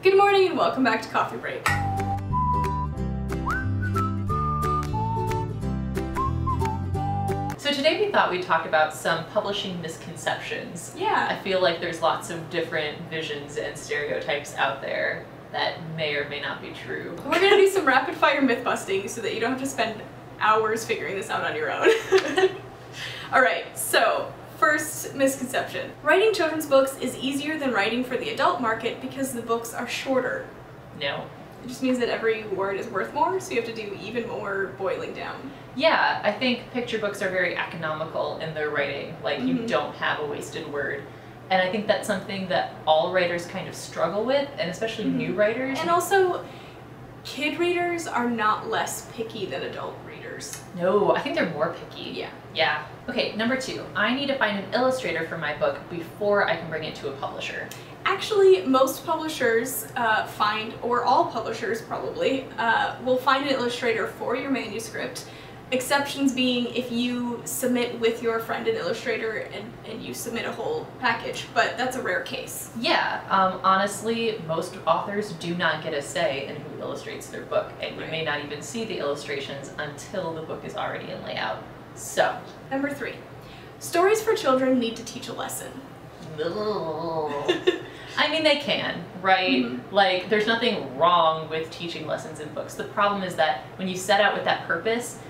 Good morning and welcome back to Coffee Break. So today we thought we'd talk about some publishing misconceptions. Yeah. I feel like there's lots of different visions and stereotypes out there that may or may not be true. We're gonna do some rapid fire myth busting so that you don't have to spend hours figuring this out on your own. Alright, so first misconception. Writing children's books is easier than writing for the adult market because the books are shorter. No. It just means that every word is worth more, so you have to do even more boiling down. Yeah, I think picture books are very economical in their writing. Like, you don't have a wasted word. And I think that's something that all writers kind of struggle with, and especially new writers. And also, kid readers are not less picky than adult readers. No, I think they're more picky. Yeah. Yeah. Okay, number 2. I need to find an illustrator for my book before I can bring it to a publisher. Actually, most publishers or all publishers probably, will find an illustrator for your manuscript. Exceptions being if you submit with your friend an illustrator and you submit a whole package, but that's a rare case. Yeah, honestly, most authors do not get a say in who illustrates their book, and you may not even see the illustrations until the book is already in layout. So. Number 3, stories for children need to teach a lesson. I mean, they can, right? Like, there's nothing wrong with teaching lessons in books. The problem is that when you set out with that purpose,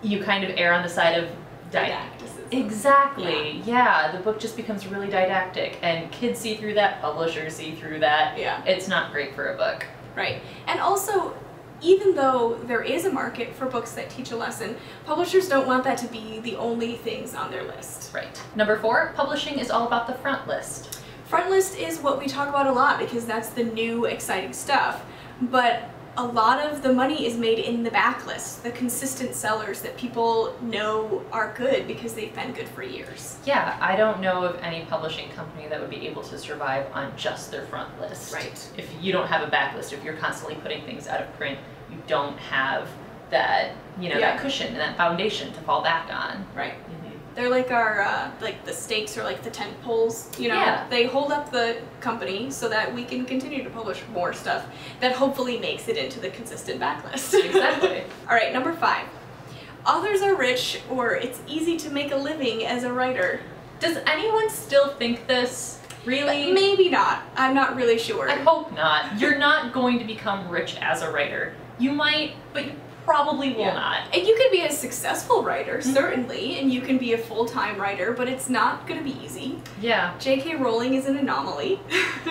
you kind of err on the side of Didacticism. Exactly. Yeah, the book just becomes really didactic, and kids see through that, publishers see through that. Yeah. It's not great for a book. Right. And also, even though there is a market for books that teach a lesson, publishers don't want that to be the only things on their list. Right. Number 4, publishing is all about the front list. Front list is what we talk about a lot because that's the new exciting stuff, but a lot of the money is made in the back list, the consistent sellers that people know are good because they've been good for years. Yeah, I don't know of any publishing company that would be able to survive on just their front list. Right. If you don't have a back list, if you're constantly putting things out of print, you don't have that, that cushion and that foundation to fall back on. Right. They're like our, like the stakes or like the tent poles, Yeah. They hold up the company so that we can continue to publish more stuff that hopefully makes it into the consistent backlist. Exactly. All right, number 5. Authors are rich, or it's easy to make a living as a writer. Does anyone still think this? Really? Maybe not. I'm not really sure. I hope not. You're not going to become rich as a writer. You might, but you probably will not. And you can be a successful writer, certainly, and you can be a full-time writer, but it's not going to be easy. Yeah. J.K. Rowling is an anomaly.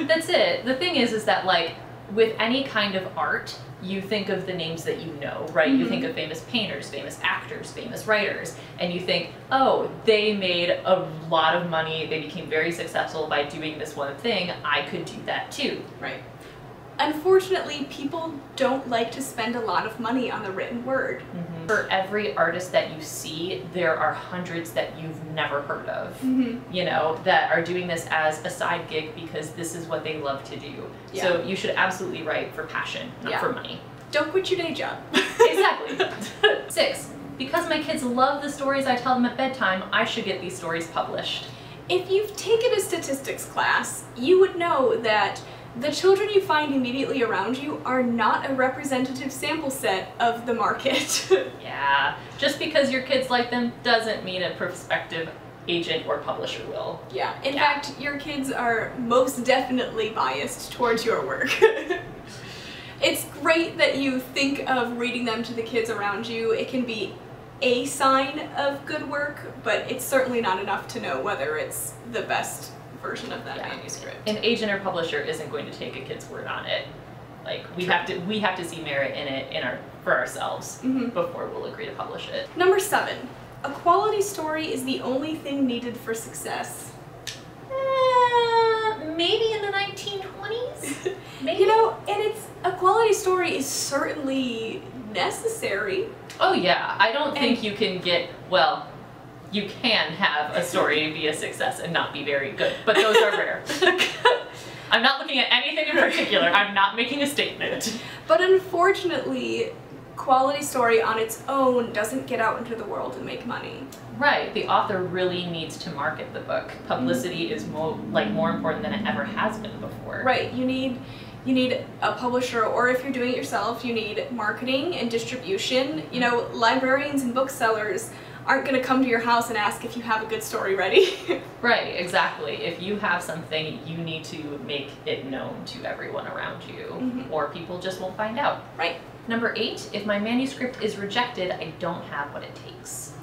That's it. The thing is that, like, with any kind of art, you think of the names that you know, right? You think of famous painters, famous actors, famous writers, and you think, oh, they made a lot of money, they became very successful by doing this one thing, I could do that too. Right. Unfortunately, people don't like to spend a lot of money on the written word. For every artist that you see, there are hundreds that you've never heard of, that are doing this as a side gig because this is what they love to do. Yeah. So you should absolutely write for passion, not for money. Don't quit your day job. Exactly. 6, because my kids love the stories I tell them at bedtime, I should get these stories published. If you've taken a statistics class, you would know that the children you find immediately around you are not a representative sample set of the market. Yeah, just because your kids like them doesn't mean a prospective agent or publisher will. Yeah, in fact, your kids are most definitely biased towards your work. It's great that you think of reading them to the kids around you. It can be a sign of good work, but it's certainly not enough to know whether it's the best version of that manuscript. An agent or publisher isn't going to take a kid's word on it. Like, we have to see merit in it for ourselves before we'll agree to publish it. Number 7, a quality story is the only thing needed for success. Maybe in the 1920s? Maybe. And a quality story is certainly necessary. Oh yeah, I don't think you can you can have a story be a success and not be very good, but those are rare. I'm not looking at anything in particular, I'm not making a statement. But unfortunately, quality story on its own doesn't get out into the world and make money. Right, the author really needs to market the book. Publicity is more important than it ever has been before. Right, you need you need a publisher, or if you're doing it yourself, you need marketing and distribution. You know, librarians and booksellers aren't going to come to your house and ask if you have a good story ready. Right, exactly. If you have something, you need to make it known to everyone around you, or people just won't find out. Right. Number 8, if my manuscript is rejected, I don't have what it takes.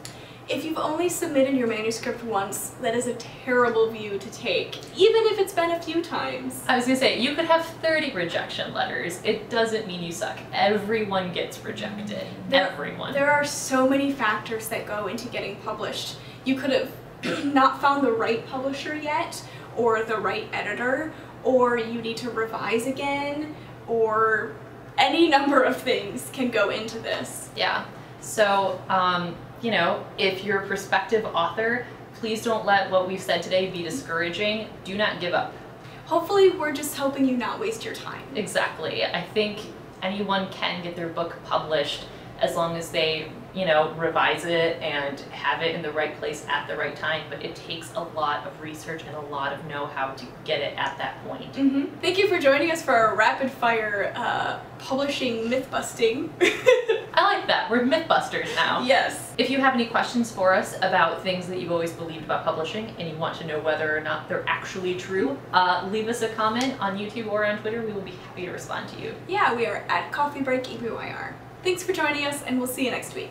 If you've only submitted your manuscript once, that is a terrible view to take, even if it's been a few times. I was gonna say, you could have 30 rejection letters. It doesn't mean you suck. Everyone gets rejected. Everyone. There are so many factors that go into getting published. You could have not found the right publisher yet, or the right editor, or you need to revise again, or any number of things can go into this. Yeah. So, you know, if you're a prospective author, please don't let what we've said today be discouraging. Do not give up. Hopefully we're just helping you not waste your time. Exactly. I think anyone can get their book published as long as they, you know, revise it and have it in the right place at the right time, but it takes a lot of research and a lot of know-how to get it at that point. Thank you for joining us for our rapid fire publishing myth busting. I like that. We're Mythbusters now. Yes. If you have any questions for us about things that you've always believed about publishing and you want to know whether or not they're actually true, leave us a comment on YouTube or on Twitter. We will be happy to respond to you. Yeah, we are at Coffee Break EBYR. Thanks for joining us, and we'll see you next week.